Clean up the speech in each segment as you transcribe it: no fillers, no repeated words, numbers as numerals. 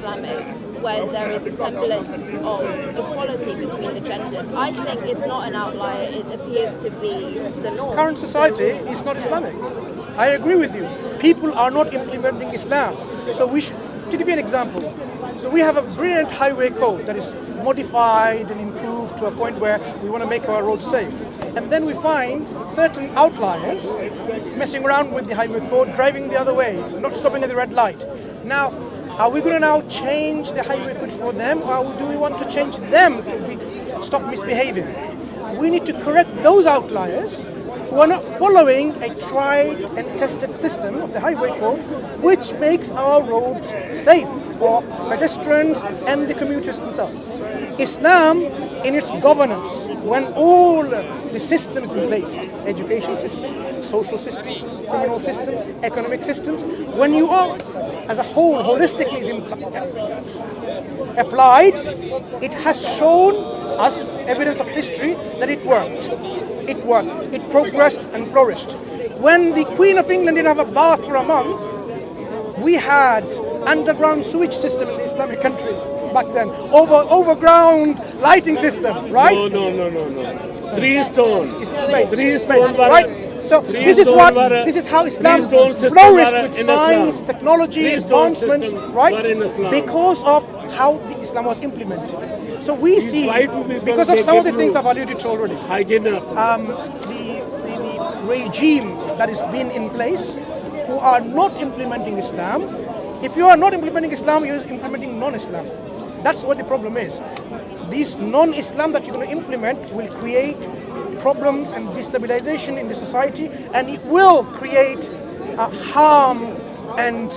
Islamic, where there is a semblance of equality between the genders. I think it's not an outlier, it appears to be the norm. Current society is not Islamic. I agree with you. People are not implementing Islam. So we should, to give you an example, so we have a brilliant highway code that is modified and improved to a point where we want to make our roads safe. And then we find certain outliers messing around with the highway code, driving the other way, not stopping at the red light. Now, are we going to now change the highway code for them, or do we want to change them to stop misbehaving? We need to correct those outliers who are not following a tried and tested system of the highway code, which makes our roads safe for pedestrians and the commuters themselves. Islam, in its governance, when all the systems in place, education system, social system, criminal system, economic systems, when you are as a whole holistically applied, it has shown us evidence of history that it worked. It worked. It progressed and flourished. When the Queen of England didn't have a bath for a month, we had underground sewage system in the Islamic countries back then. Overground lighting system, right? No. Three stones. Three space, right? So this is how Islam flourished with science, technology, advancements, right? Because of how the Islam was implemented. So we see, because of some of the things I've alluded to already, the regime that has been in place, who are not implementing Islam. If you are not implementing Islam, you're implementing non-Islam. That's what the problem is. These non-Islam that you're going to implement will create problems and destabilization in the society, and it will create harm and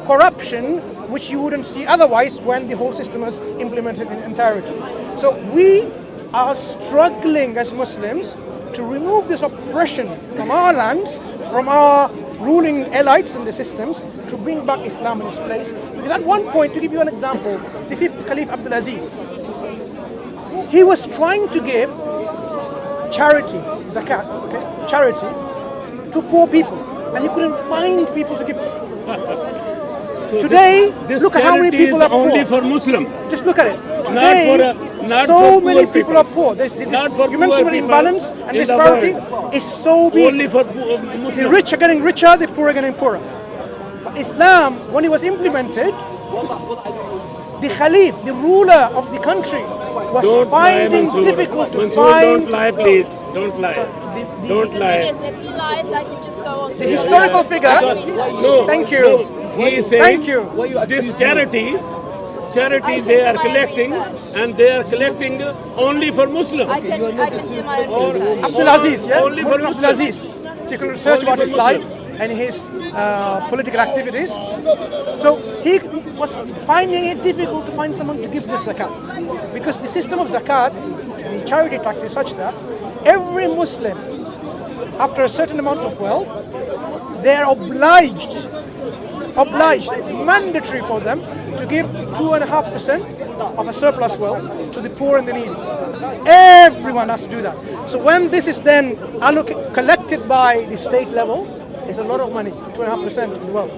corruption which you wouldn't see otherwise when the whole system was implemented in entirety. So we are struggling as Muslims to remove this oppression from our lands, from our ruling elites in the systems, to bring back Islam in its place. Because at one point, to give you an example, the 5th Caliph Abdul Aziz, he was trying to give charity, zakat, charity, to poor people, and he couldn't find people to give. So today, this look at how many people are poor. Only for Muslim. Just look at it. Today, not so for many poor people are poor. You mentioned an imbalance and disparity is so big. Only for Muslims. The rich are getting richer, the poor are getting poorer. But Islam, when it was implemented, the Khalif, the ruler of the country, was finding difficult to find. Don't lie, please. Don't lie. Don't lie. The thing is, if he lies, I can just go on. The historical figure. No. Thank you. No, he is saying, thank you. This charity they are collecting, and they are collecting only for Muslims. I can do my own research. Abdul Aziz, yeah? Only for Abdul Aziz. So you can research about his life and his political activities. So he was finding it difficult to find someone to give this zakat. Because the system of zakat, the charity tax, is such that every Muslim, after a certain amount of wealth, they are obliged, mandatory for them to give 2.5% of a surplus wealth to the poor and the needy. Everyone has to do that. So when this is then collected by the state level, it's a lot of money, 2.5% of the wealth,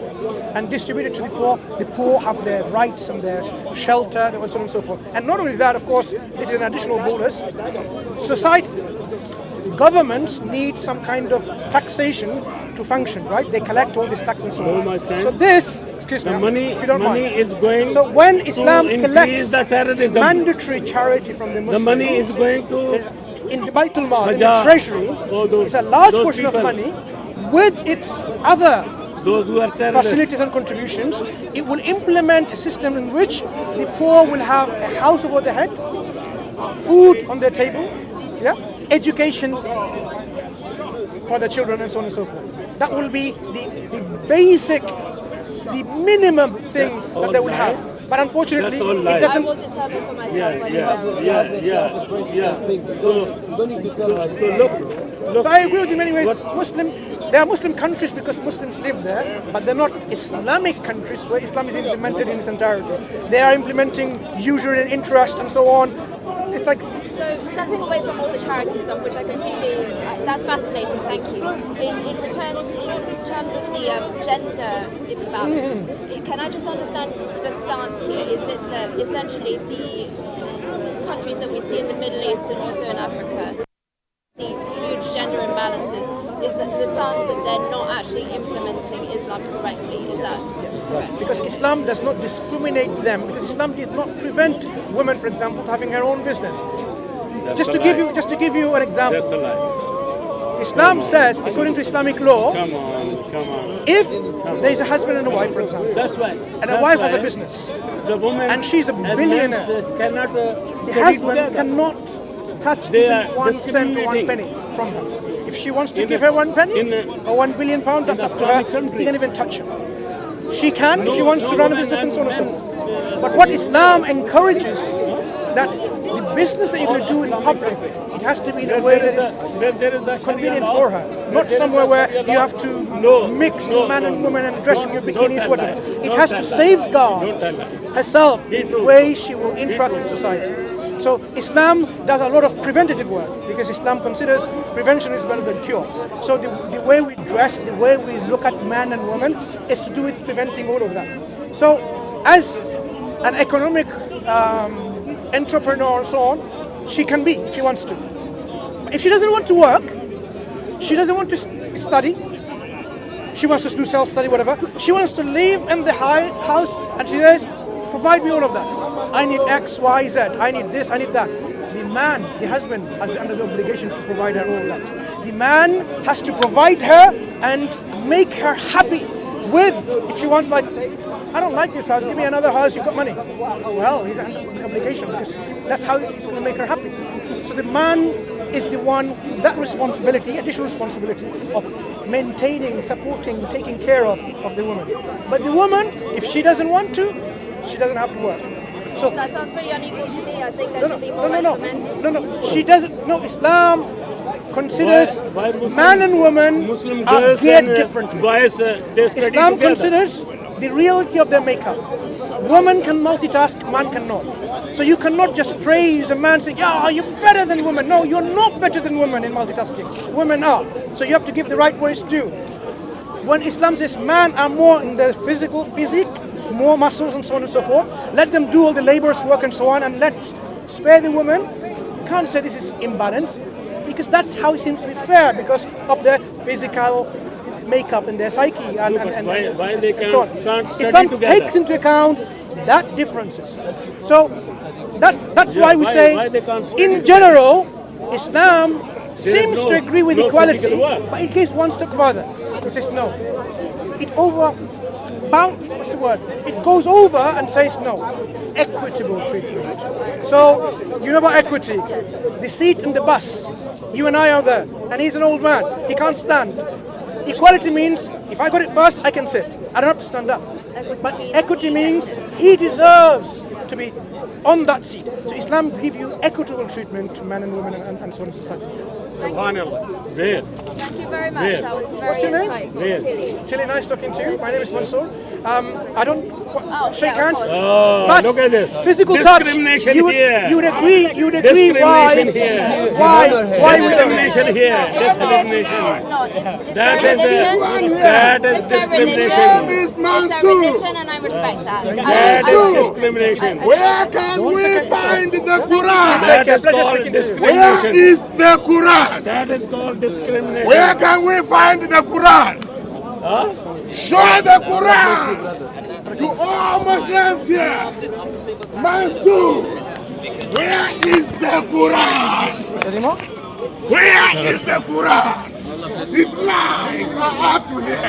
and distributed to the poor have their rights and their shelter and so on and so forth. And not only that, of course, this is an additional bonus. Society, governments need some kind of taxation to function, right? They collect all this tax and so on. my friend, so this, excuse me, if you don't mind. is going. So when Islam collects the terrorism, mandatory charity from the Muslims, the money is going to in the Baitul Mal, in the treasury, it's a large portion people. of money with its other those who are facilities and contributions. It will implement a system in which the poor will have a house over their head, food on their table, education for their children, and so on and so forth. That will be the basic, the minimum thing that they will have. But unfortunately, it doesn't. I will determine for myself So I agree with you in many ways. There are Muslim countries because Muslims live there, but they're not Islamic countries where Islam is implemented in its entirety. They are implementing usury and interest and so on. It's like stepping away from all the charity stuff, which I completely, that's fascinating, thank you. In terms of the gender imbalance, can I just understand the stance here? Is it that essentially the countries that we see in the Middle East and also in Africa, the huge gender imbalances, is that the stance that they're not actually implementing Islam correctly? Is that correct? Because Islam does not discriminate them, because Islam did not prevent women, for example, having their own business. Just to give you an example. That's a lie. Islam says, according to Islamic law, Come on. if there is a husband and a wife, for example, That's why. and a wife has a business, The woman and she's a billionaire, cannot the husband cannot touch even 1 cent or 1 discriminating. penny from her. If she wants to give her 1 penny or £1 billion, that's up to her. He can even touch her. She can if she wants to run a business and so on and so forth. But what Islam encourages, that the business that you're going to do in public, it has to be in a way that is convenient for her, not somewhere where you have to mix man and woman and dress in your bikinis, whatever. It has to safeguard herself in the way she will interact with society. So Islam does a lot of preventative work, because Islam considers prevention is better than cure. So the way we dress, the way we look at man and woman is to do with preventing all of that. So as an economic entrepreneur and so on, she can be if she wants to. But if she doesn't want to work, she doesn't want to study, she wants to do self-study, whatever, she wants to live in the house and she says, provide me all of that. I need X, Y, Z, I need this, I need that. The man, the husband, has under the obligation to provide her all of that. The man has to provide her and make her happy with, if she wants, like, I don't like this house, give me another house, you've got money. Well, he's under the obligation, because that's how it's going to make her happy. So the man is the one, that responsibility, additional responsibility of maintaining, supporting, taking care of the woman. But the woman, if she doesn't want to, she doesn't have to work. So That sounds pretty unequal to me. I think there should be more rights for men. No. She doesn't. No, Islam considers Why man and woman Muslim are girls geared and differently. boys, they study Islam together. considers the reality of their makeup. Woman can multitask, man cannot. So you cannot just praise a man saying, yeah, you're better than women. No, you're not better than women in multitasking. Women are. So you have to give the right voice due. When Islam says men are more in the physique, more muscles and so on and so forth, let them do all the labor's work and so on, and let's spare the women. You can't say this is imbalance, because that's how it seems to be fair, because of their physical makeup and their psyche and why they so on. can't study Islam together? takes into account that differences. So that's why we say, why they can't study in together? general, Islam seems no- to agree with no equality, physical work. but in case one step further, it says no. It goes over and says no. Equitable treatment. So, you know about equity? The seat in the bus, you and I are there, and he's an old man, he can't stand. Equality means, if I got it first, I can sit. I don't have to stand up. But equity means he deserves to be on that seat. So Islam gives you equitable treatment to men and women and so on and so forth. Subhanallah. There. Thank you very much. There. That was What's very your name? insightful. There. Tilly. Tilly, nice talking to you. My name is Mansur. I don't shake yeah, of hands. course. Oh, But look at this. physical touch. Discrimination You would here. agree. Why? Discrimination here. Why? Why? Discrimination here. It's Discrimination. not. It's That their is religion. that is It's their discrimination. religion. It's their religion, and I respect that. That I is respect discrimination. this. Where can we find the Quran? That is Pleasure called speaking to you. Where discrimination. is the Quran? That is called discrimination. Where can we find the Quran? Show the Quran to all Muslims here. Mansur, where is the Quran? Anymore? Where is the Quran? This lies are up to here.